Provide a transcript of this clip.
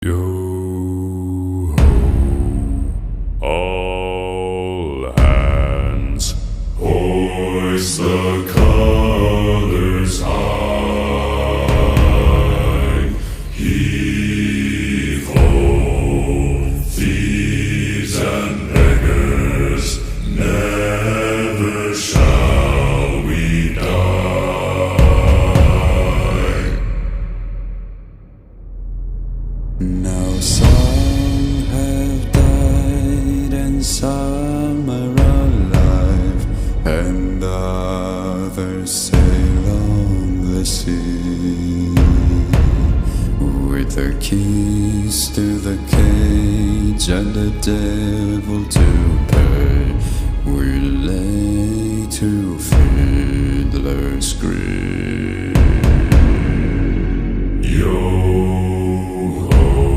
Yo ho, all hands, hoist the colors high. Heave ho, thieves and beggars, never shall we die. Now some have died and some are alive, and others sail on the sea. With the keys to the cage and the devil to pay, we lay to fiddler's grave. Yo